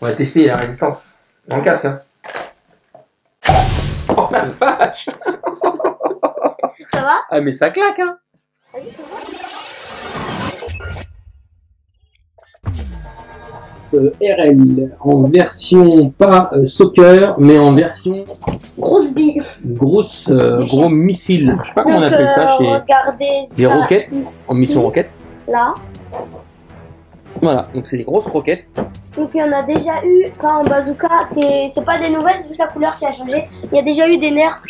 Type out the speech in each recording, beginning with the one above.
On va tester la résistance. Dans le casque, hein. Oh la vache! Ça va? Ah, mais ça claque, hein! Vas-y, fais voir. RL en version pas soccer, mais en version Grosse bille. gros missile. Je sais pas comment on appelle ça chez regardez des ça roquettes, ici, en mission roquette. là. Voilà, donc c'est des grosses roquettes. Donc il y en a déjà eu, pas en bazooka, c'est pas des nouvelles, c'est juste la couleur qui a changé. Il y a déjà eu des nerfs,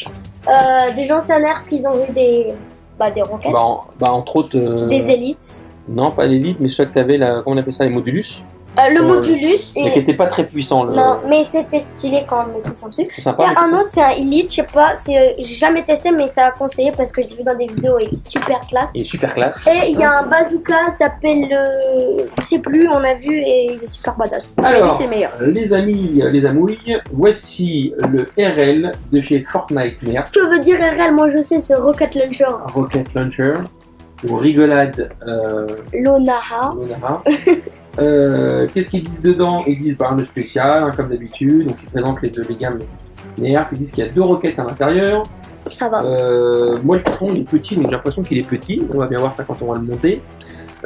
des anciens nerfs qui ont eu des roquettes. Entre autres. Des élites. Non, pas l'élite, mais soit que tu avais comment on appelle ça, les modulus. Le modulus. Mais qui n'était pas très puissant. Non, mais c'était stylé quand on mettait son dessus. C'est sympa. Un autre, c'est un Elite, je sais pas, j'ai jamais testé, mais ça a conseillé parce que je l'ai vu dans des vidéos et il est super classe. Il est super classe. Et il y a un bazooka, ça s'appelle, je sais plus, on a vu et il est super badass. Alors, c'est le meilleur. Les amis, les amouilles, voici le RL de chez Fortnite. Tu veux dire RL, moi je sais, c'est Rocket Launcher. Rocket Launcher. Ou rigolade. Lonaha. Qu'est-ce qu'ils disent dedans? Ils disent un spécial, hein, comme d'habitude. Donc ils présentent les gammes nerfs. Ils disent qu'il y a 2 roquettes à l'intérieur. Ça va. Moi le carton il est petit, donc j'ai l'impression qu'il est petit. On va bien voir ça quand on va le monter.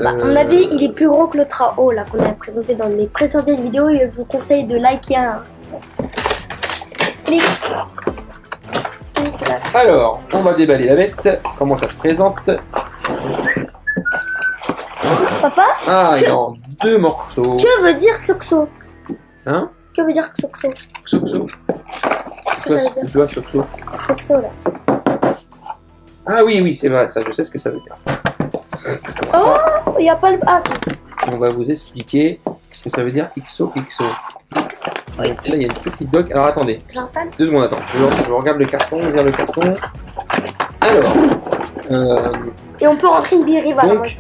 À mon avis, il est plus gros que le Trao là qu'on avait présenté dans les précédentes vidéos. Je vous conseille de liker un. Clic. Alors, on va déballer la bête. Comment ça se présente? Papa? Ah, il y a 2 morceaux. Que veut dire Soxo? Hein? Que veut dire Soxo? Soxo. Qu'est-ce que ça veut dire? Tu vois, Soxo. Soxo là. Ah oui, c'est vrai, ça, je sais ce que ça veut dire. Oh, il n'y a pas le. Ah, on va vous expliquer ce que ça veut dire XOXO. Oui. Là, il y a une petite doc. Alors attendez. Je l'installe? 2 secondes, attends. Je regarde le carton, ouvrir le carton. Alors. Et on peut rentrer une biriva. Donc,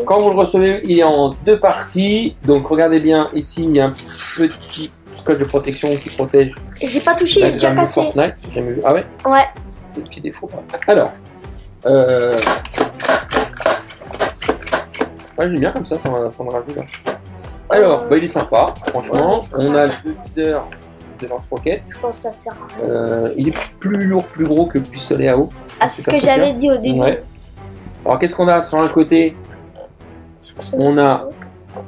quand vous le recevez, il est en 2 parties. Donc regardez bien, ici, il y a un petit scotch de protection qui protège. J'ai pas touché, il est déjà cassé. Fortnite, j'ai jamais vu. Ah ouais? Ouais. Des petits défauts. Alors. Ouais, j'aime bien comme ça me rajoute. Là. Alors, il est sympa, franchement. On a le viseur de lance-roquette. Je pense que ça sert à rien. Il est plus lourd, plus gros que le pistolet à eau. Ah, c'est ce que j'avais dit au début. Ouais. Alors, qu'est-ce qu'on a sur un côté? On a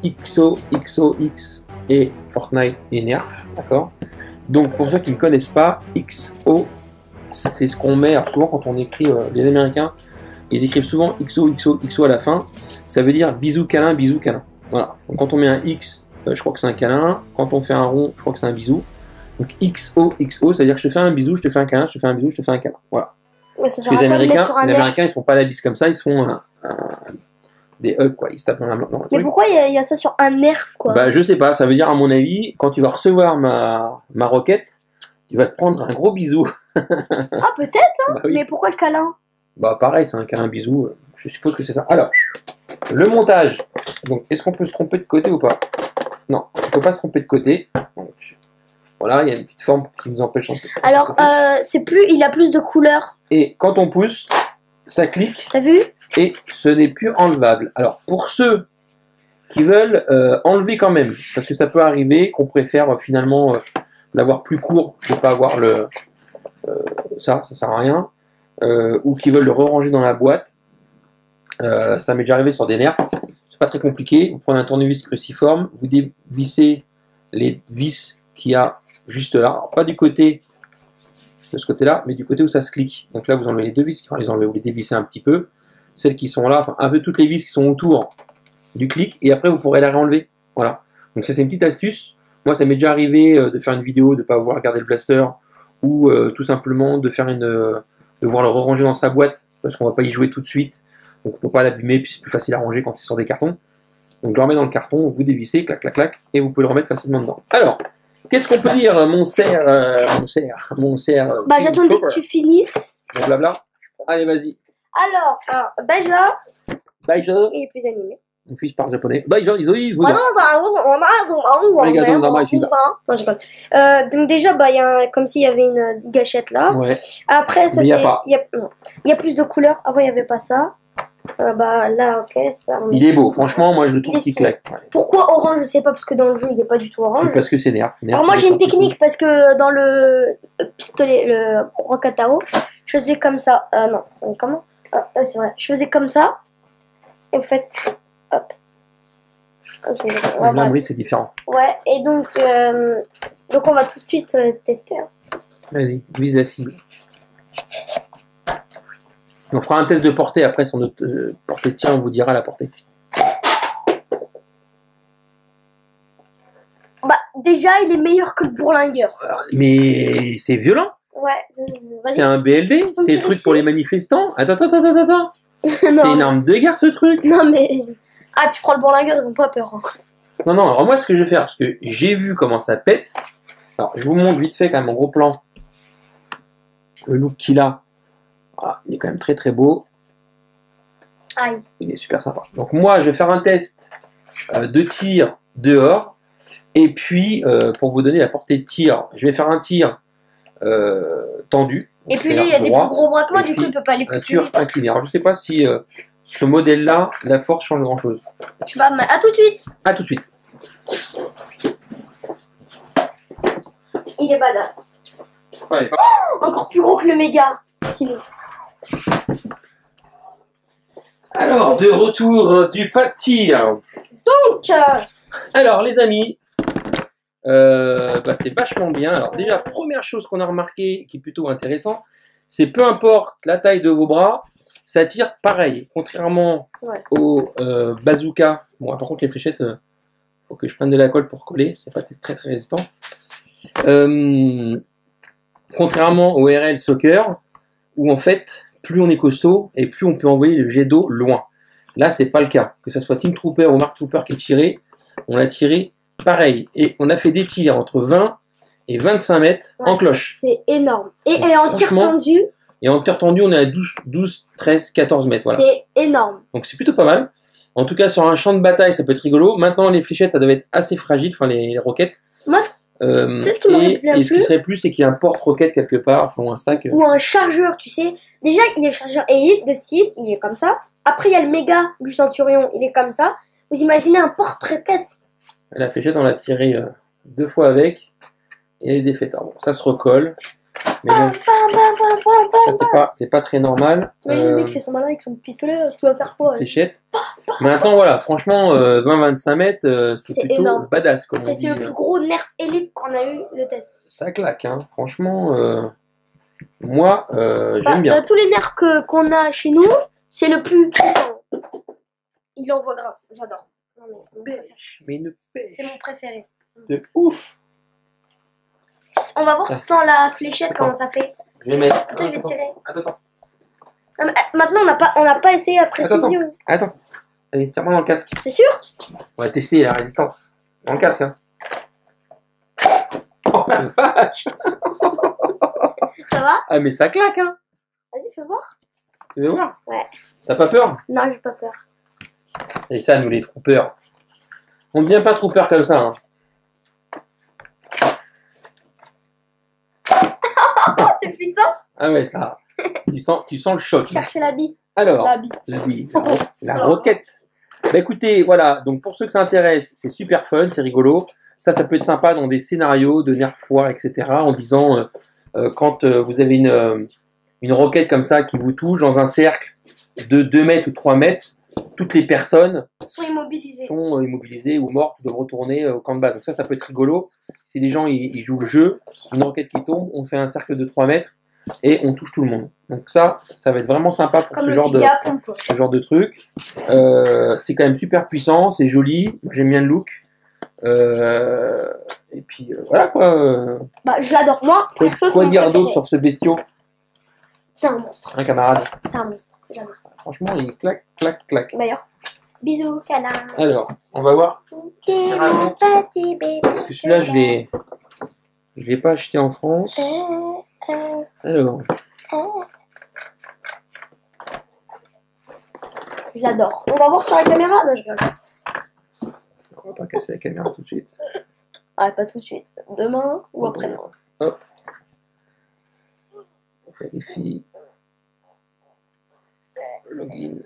XO, XOX et Fortnite et Nerf, d'accord? Donc, pour ceux qui ne connaissent pas, XO, c'est ce qu'on met, alors souvent quand on écrit, les Américains, ils écrivent souvent XO, XO, XO à la fin. Ça veut dire bisou, câlin, bisou, câlin. Voilà. Donc, quand on met un X, je crois que c'est un câlin. Quand on fait un rond, je crois que c'est un bisou. Donc, XO, XO, ça veut dire que je te fais un bisou, je te fais un câlin, je te fais un bisou, je te fais un câlin. Voilà. Ouais, ça Parce que les Américains, ils se font pas la bise comme ça, ils se font des hugs, quoi. Ils se tapent dans la main. Mais pourquoi il y a ça sur un nerf, quoi? Bah, je sais pas. Ça veut dire, à mon avis, quand tu vas recevoir ma roquette, tu vas te prendre un gros bisou. Ah, peut-être, hein. Bah, oui. Mais pourquoi le câlin? Bah, pareil, c'est un câlin bisou. Je suppose que c'est ça. Alors, le montage. Donc, est-ce qu'on peut se tromper de côté ou pas? Non, on peut pas se tromper de côté. Donc, voilà, il y a une petite forme qui nous empêche un peu. Alors, il a plus de couleurs. Et quand on pousse, ça clique. T'as vu? Et ce n'est plus enlevable. Alors, pour ceux qui veulent enlever quand même, parce que ça peut arriver qu'on préfère finalement l'avoir plus court, ne pas avoir ça sert à rien, ou qui veulent le re-ranger dans la boîte. Ça m'est déjà arrivé sur des nerfs. C'est pas très compliqué. Vous prenez un tournevis cruciforme, vous dévissez les vis qu'il y a juste là. Alors, pas du côté de ce côté-là, mais du côté où ça se clique. Donc là, vous enlevez les 2 vis, vous les dévissez un petit peu. Celles qui sont là, enfin un peu toutes les vis qui sont autour du clic, et après vous pourrez la réenlever. Voilà. Donc ça c'est une petite astuce. Moi ça m'est déjà arrivé de faire une vidéo, de ne pas avoir regardé le blaster, ou tout simplement de faire de voir le ranger dans sa boîte, parce qu'on va pas y jouer tout de suite. Donc on peut pas l'abîmer, puis c'est plus facile à ranger quand c'est sur des cartons. Donc je le remets dans le carton, vous dévissez, clac clac clac, et vous pouvez le remettre facilement dedans. Alors, qu'est-ce qu'on peut dire, mon cerf, Bah j'attendais que tu finisses. Blabla. Allez, vas-y. Alors, déjà, il est plus animé. Mon fils parle japonais. Donc déjà, il y a comme s'il y avait une gâchette là. Ouais. Après, ça il il y a plus de couleurs. Avant, il n'y avait pas ça. Bah là, ok, ça. Il est beau, franchement, moi je le trouve qu'il claque. Ouais. Pourquoi orange? Je sais pas, parce que dans le jeu, il est pas du tout orange. Parce que c'est Nerf. Alors moi, j'ai une technique, parce que dans le pistolet, le Rokatao, je faisais comme ça. Non, comment? C'est vrai. Je faisais comme ça. Et en fait, hop. Là, oui, c'est différent. Ouais, et donc on va tout de suite tester. Hein. Vas-y, vise la cible. On fera un test de portée après sur notre portée de tir, on vous dira la portée. Bah, déjà, il est meilleur que le bourlingueur. Mais c'est violent. Ouais, c'est un BLD, c'est le truc pour les manifestants. Attends. C'est une arme de guerre ce truc. Non mais... Ah, tu prends le bourlingueur, ils ont pas peur. Hein. Non, alors moi ce que je vais faire, parce que j'ai vu comment ça pète. Alors je vous montre vite fait quand même en gros plan. Le look qu'il a. Voilà, il est quand même très très beau. Aïe. Il est super sympa. Donc moi je vais faire un test de tir dehors. Et puis pour vous donner la portée de tir, je vais faire un tir tendu. Et puis lui il y a des plus gros braquements, du coup il peut pas aller plus vite. Incliné. Alors je sais pas si ce modèle-là, la force change grand chose. Je sais pas, mais à tout de suite. À tout de suite. Il est badass. Ouais, encore plus gros que le méga. Stylé. Alors, de retour du pas de tir. Donc, alors, les amis, c'est vachement bien. Alors, déjà, première chose qu'on a remarqué, qui est plutôt intéressant, c'est peu importe la taille de vos bras, ça tire pareil. Contrairement au bazooka. Bon, par contre, les fléchettes, faut que je prenne de la colle pour coller. C'est pas très très résistant. Contrairement au RL Soccer, où en fait, plus on est costaud et plus on peut envoyer le jet d'eau loin. Là, c'est pas le cas. Que ce soit Team Trooper ou Mark Trooper qui est tiré, on a tiré pareil. Et on a fait des tirs entre 20 et 25 mètres en cloche. C'est énorme. Et en tir tendu. Et en tir tendu, on est à 12, 13, 14 mètres. Voilà. C'est énorme. Donc c'est plutôt pas mal. En tout cas, sur un champ de bataille, ça peut être rigolo. Maintenant, les fléchettes, ça doit être assez fragile, enfin les roquettes. Moi, ce qui m'aurait plu, ce qui serait plus, c'est qu'il y ait un porte-roquette quelque part, enfin un sac. Ou un chargeur, tu sais. Déjà, il y a le chargeur Elite de 6, il est comme ça. Après, il y a le méga du Centurion, il est comme ça. Vous imaginez un porte-roquette. La fléchette, on l'a tiré 2 fois avec. Et elle est défaite. Alors, bon, ça se recolle. Mais bon, ça, c'est pas très normal. Imagine le mec qui fait son malin avec son pistolet, tu vas faire quoi? Fléchette. Maintenant, voilà, franchement, 20-25 mètres, c'est plutôt énorme. badass. Comme on dit. C'est le plus gros nerf élite qu'on a eu le test. Ça claque, hein. Franchement, moi, j'aime bien. Tous les nerfs qu'on a chez nous, c'est le plus puissant. Il envoie grave, j'adore. Mais une pêche. C'est mon préféré. De ouf. On va voir sans la fléchette comment ça fait. Je vais mettre. Attends, je vais tirer. Attends. Non, mais, maintenant, on n'a pas essayé à précision. Attends. Allez, tire-moi dans le casque. T'es sûr? On va tester la résistance. Dans le casque, hein. Oh la vache. Ça va? Ah, mais ça claque, hein. Vas-y, fais voir. Tu veux voir? Ouais. T'as pas peur? Non, j'ai pas peur. Et ça, nous les troopers. On ne devient pas trooper comme ça, hein. C'est puissant. Ah ouais, ça. tu sens le choc. Chercher la bille. Alors, la bille. La roquette. Bah écoutez, voilà, donc pour ceux que ça intéresse, c'est super fun, c'est rigolo. Ça peut être sympa dans des scénarios de nerf foire, etc. En disant, quand vous avez une roquette comme ça qui vous touche dans un cercle de 2 mètres ou 3 mètres, toutes les personnes sont immobilisées ou mortes, doivent retourner au camp de base. Donc ça peut être rigolo. Si les gens ils jouent le jeu, une roquette qui tombe, on fait un cercle de 3 mètres et on touche tout le monde. Donc ça va être vraiment sympa pour ce genre de truc. C'est quand même super puissant, c'est joli, j'aime bien le look. Et puis voilà quoi. Bah je l'adore. Moi, quoi dire d'autre sur ce bestiau? C'est un monstre. Un camarade. C'est un monstre, j'adore. Franchement, il claque. D'ailleurs, bisous, canard. Alors, on va voir. Parce que celui-là, je l'ai pas acheté en France. Alors. J'adore. On va voir sur la caméra. Non, je rigole. On va pas casser la caméra tout de suite. Ah, pas tout de suite. Demain ou après-demain. Hop. On vérifie. Login.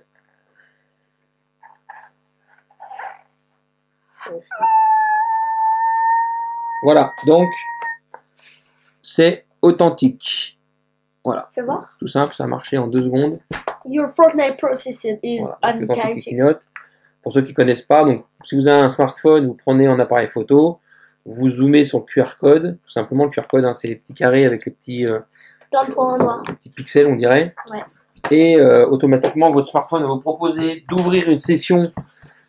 Voilà, donc c'est authentique. Voilà, Fais voir. tout simple, ça a marché en 2 secondes. Your Fortnite processor is Voilà, donc, authentique qui uncounted. clignote. Pour ceux qui ne connaissent pas, donc si vous avez un smartphone, vous prenez un appareil photo, vous zoomez sur le QR code, tout simplement le QR code, hein, c'est les petits carrés avec les petits, Plein de points noirs. petits pixels, on dirait. Ouais. Et automatiquement, votre smartphone va vous proposer d'ouvrir une session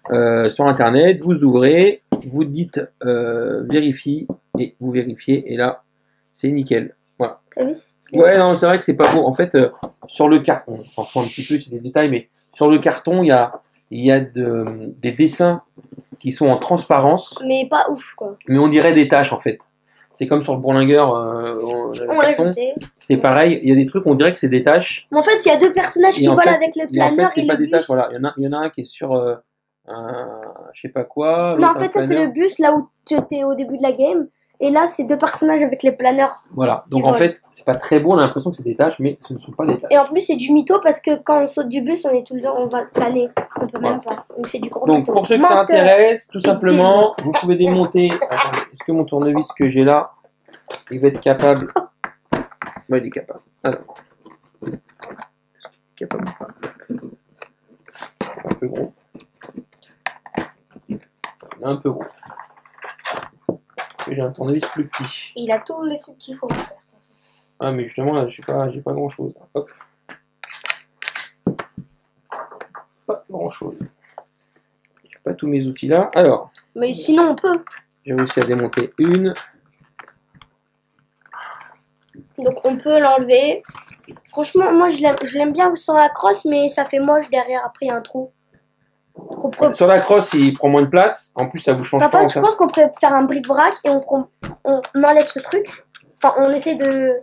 sur Internet. Vous ouvrez, vous dites vérifie, et vous vérifiez, et là, c'est nickel. Voilà. T'as vu, c'est stylé. Ouais, non, c'est vrai que c'est pas beau. En fait, sur le carton, on s'en fout un petit peu, c'est des détails, mais sur le carton, il y a des dessins qui sont en transparence, Mais pas ouf, quoi. mais on dirait des taches en fait. C'est comme sur le bourlingueur, le On l'a carton, ajouté. c'est pareil, il y a des trucs, on dirait que c'est des taches. Mais en fait, il y a deux personnages qui Et en volent fait, avec le et en fait, planeur c'est et pas le des tâches, bus. voilà. Il y en a un qui est sur un, je sais pas quoi. Non, en l'autre, un fait, ça, c'est planeur. le bus, là où tu étais au début de la game. Et là, c'est deux personnages avec les planeurs. Voilà. Donc qui en volent. fait, c'est pas très beau, on a l'impression que c'est des tâches, mais ce ne sont pas des tâches. Et en plus, c'est du mytho parce que quand on saute du bus, on est tout le temps, on va planer. On peut Voilà. même pas. Donc, c'est du gros Donc mytho. pour ceux que ça Menteur. intéresse, tout simplement, vous pouvez démonter. Attendez, est-ce que mon tournevis que j'ai là, il va être capable? Ouais, il est capable. Alors. Est-ce qu'il est capable ou pas? Un peu gros. Un peu gros. J'ai un tournevis plus petit. Il a tous les trucs qu'il faut faire. Ah mais justement là j'ai pas grand chose. Hop. Pas grand chose. J'ai pas tous mes outils là. Alors, Mais sinon, on peut. j'ai réussi à démonter une. Donc, on peut l'enlever. Franchement, moi, je l'aime bien sans la crosse, mais ça fait moche derrière. Après, il y a un trou. Donc, on pourrait... Sur la crosse il prend moins de place. En plus ça vous change pas Papa, en tu ça. penses qu'on pourrait faire un bric-brac et on enlève ce truc? Enfin, on essaie de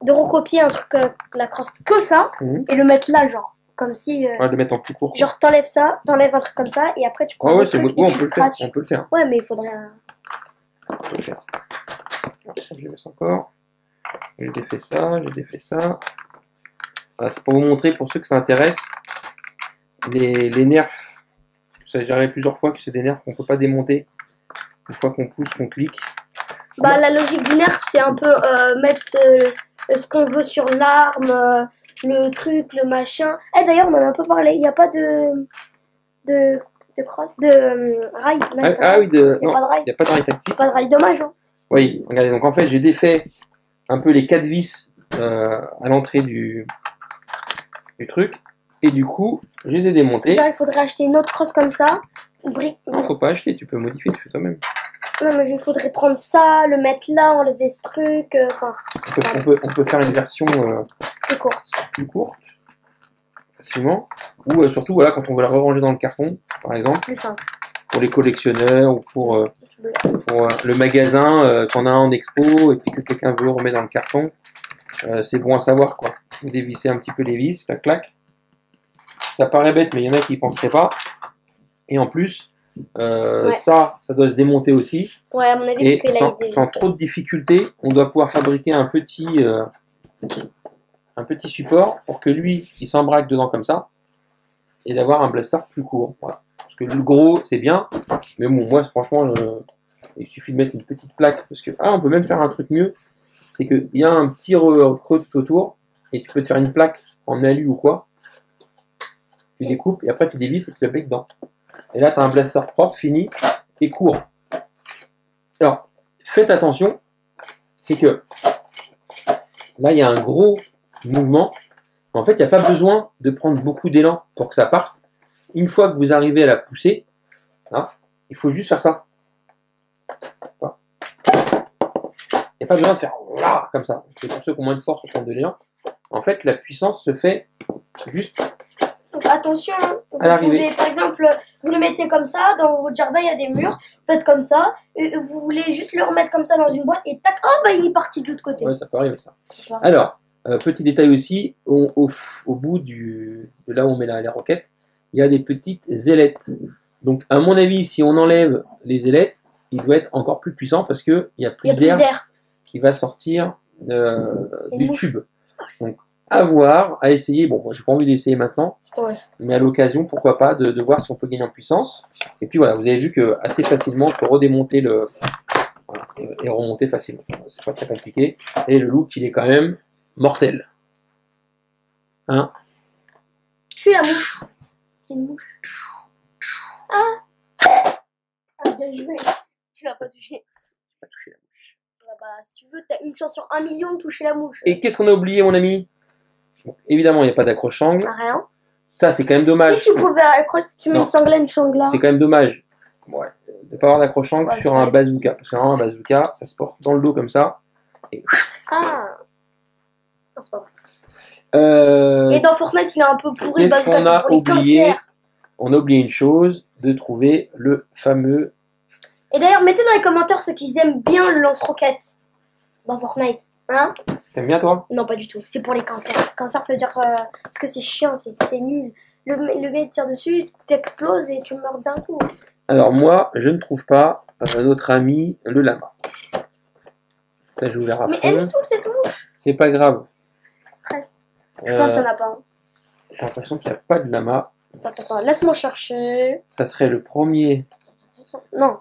recopier un truc, la crosse, que ça, Mhm. et le mettre là, genre. Comme si... On va le mettre en plus court. quoi. genre, t'enlèves ça, t'enlèves un truc comme ça, et après, tu prends Ouais, le ouais, c'est truc bon, et on tu peut le faire. scratches. On peut le faire. Ouais, mais il faudrait un... On peut le faire. Alors, ça, je les laisse encore. J'ai défait ça, j'ai défait ça. Voilà, c'est pour vous montrer, pour ceux que ça intéresse, les nerfs. Ça, j'ai déjà plusieurs fois que c'est des nerfs qu'on peut pas démonter. Une fois qu'on pousse, qu'on clique. Bah, la logique du nerf, c'est un peu mettre ce qu'on veut sur l'arme, le truc, le machin. Eh, d'ailleurs, on en a un peu parlé. Il n'y a pas de crosse, de rail. Ah oui, Il n'y a non, pas de rail. il n'y a pas de rail tactile. Pas de rail, dommage. Hein. Oui, regardez, donc en fait j'ai défait un peu les 4 vis à l'entrée du truc, et du coup je les ai démontés. Genre, il faudrait acheter une autre crosse comme ça. Non, faut pas acheter, tu peux modifier, tu fais toi-même. Non, mais il faudrait prendre ça, le mettre là, enlever ce truc. Enfin, On peut faire une version plus courte. plus courte, facilement, ou surtout voilà, quand on veut la ranger dans le carton, par exemple, Plus simple. pour les collectionneurs, ou pour le magasin qu'on a en expo, et puis que quelqu'un veut remettre dans le carton, c'est bon à savoir quoi. Vous dévissez un petit peu les vis, clac clac. Ça paraît bête, mais il y en a qui y penseraient pas. Et en plus, Ouais. ça doit se démonter aussi. Ouais, à mon avis, Et parce que là, il sans trop de difficultés, on doit pouvoir fabriquer un petit support pour que lui, il s'embraque dedans comme ça, et d'avoir un blaster plus court. Voilà. Parce que le gros, c'est bien, mais bon, moi, franchement, il suffit de mettre une petite plaque, parce que, on peut même faire un truc mieux, c'est qu'il y a un petit creux tout autour, et tu peux te faire une plaque en alu ou quoi, tu découpes, et après tu dévisses et tu la mets dedans. Et là, tu as un blaster propre, fini, et court. Alors, faites attention, c'est que là, il y a un gros mouvement. En fait, il n'y a pas besoin de prendre beaucoup d'élan pour que ça parte. Une fois que vous arrivez à la pousser, hein, il faut juste faire ça. Voilà. Il n'y a pas besoin de faire comme ça. C'est pour ceux qui ont moins de force pour prendre de l'élan. En fait, la puissance se fait juste Donc, attention, vous à l'arrivée. pouvez, par exemple, vous le mettez comme ça, dans votre jardin il y a des murs, vous faites comme ça, et vous voulez juste le remettre comme ça dans une boîte, et tac, oh bah il est parti de l'autre côté. Ouais, ça peut arriver ça. Voilà. Alors, petit détail aussi, au bout de là où on met les roquettes, il y a des petites ailettes. Donc, à mon avis, si on enlève les ailettes, il doit être encore plus puissant parce qu'il y a Il y plus a plus d'air d'air. qui va sortir une du mouche. tube. Donc, À voir, à essayer. Bon, moi, j'ai pas envie d'essayer maintenant, Ouais. mais à l'occasion, pourquoi pas, de voir si on peut gagner en puissance. Et puis voilà, vous avez vu que assez facilement, on peut redémonter le... Voilà, et remonter facilement. C'est pas très compliqué. Et le look, il est quand même mortel. Hein? Tue la mouche. C'est une mouche. Ah, bien joué. Tu vas pas toucher. Pas toucher la mouche. Bah, si tu veux, t'as une chance sur 1 million de toucher la mouche. Et qu'est-ce qu'on a oublié, mon ami? Bon, évidemment, il n'y a pas d'accroche-sangle. Rien. Ça, c'est quand même dommage. Si tu pouvais accrocher, tu mets Non. une sangle, une changla. C'est quand même dommage. Ouais. De ne pas avoir d'accroche-sangle Ouais, sur c'est un vrai. bazooka. Parce qu'un bazooka, ça se porte dans le dos comme ça. Ah. Non, c'est pas vrai. Et dans Fortnite, il est un peu pourri. Qu'est-ce Bazooka, qu'on c'est a pour les oublié? cancers. On a oublié une chose, de trouver le fameux... Et d'ailleurs, mettez dans les commentaires ceux qui aiment bien le lance-roquette dans Fortnite. Hein? T'aimes bien, toi? Non, pas du tout. C'est pour les cancers. Cancer, ça veut dire parce que c'est chiant, c'est nul. Le gars il tire dessus, t'exploses et tu meurs d'un coup. Alors moi, je ne trouve pas notre ami le lama. Ça, je vous la Mais elle me raconte. saoule cette mouche. C'est pas grave. Stress. Je pense qu'il n'y en a pas. J'ai l'impression qu'il n'y a pas de lama. Attends, laisse-moi chercher. Ça serait le premier. Non.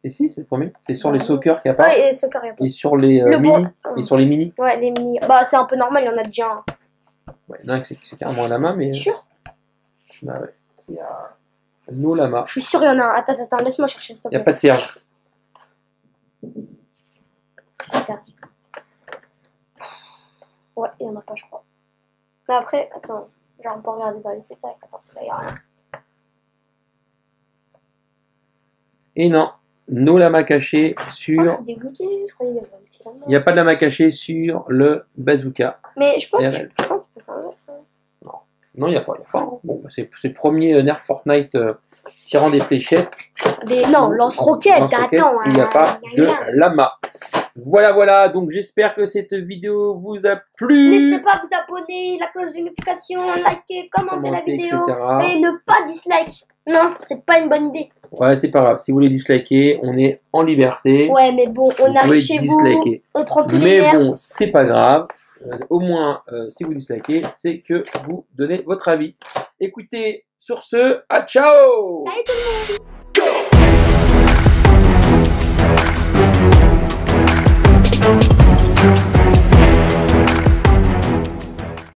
Et si, c'est le premier. C'est sur les soccer qu'il n'y a pas. Ouais, et ce carré. Et sur les Le mini. bon. Et sur les mini. Ouais, les mini. Bah, c'est un peu normal, il y en a déjà un. Ouais, il y en a un qui c'est carrément un lama, mais... C'est sûr? Bah ouais. Il y a nos lamas. Je suis sûr, il y en a un. Attends, laisse-moi chercher, s'il te Il n'y a plaît. pas de Serge. Tiens. Ouais, il y en a pas, je crois. Mais après, attends. Genre, on peut regarder dans les détails. Attends, là, il n'y a rien. Et non, nos lamas cachés Oh, je sur... suis dégoûtée. Je croyais qu'il y avait un petit lama. Il n'y a pas de lama caché sur le bazooka. Mais je pense que RL. c'est ça. Non, il n'y a pas. Bon, bah, c'est le premier nerf Fortnite tirant des fléchettes. Non, lance-roquette, Lance-roquette, attends. il n'y a pas de rien. lama. Voilà, donc j'espère que cette vidéo vous a plu. N'hésitez pas à vous abonner, la cloche de notification, liker, commenter la Commenter, vidéo etc. et ne pas dislike. Non, c'est pas une bonne idée. Ouais, c'est pas grave. Si vous voulez disliker, on est en liberté. Ouais, mais bon, vous on arrive pouvez chez disliker. vous, on prend tous les Mais nerfs. bon, c'est pas grave. Au moins, si vous dislikez, c'est que vous donnez votre avis. Écoutez, sur ce, à ciao! Salut tout le monde. Thank you.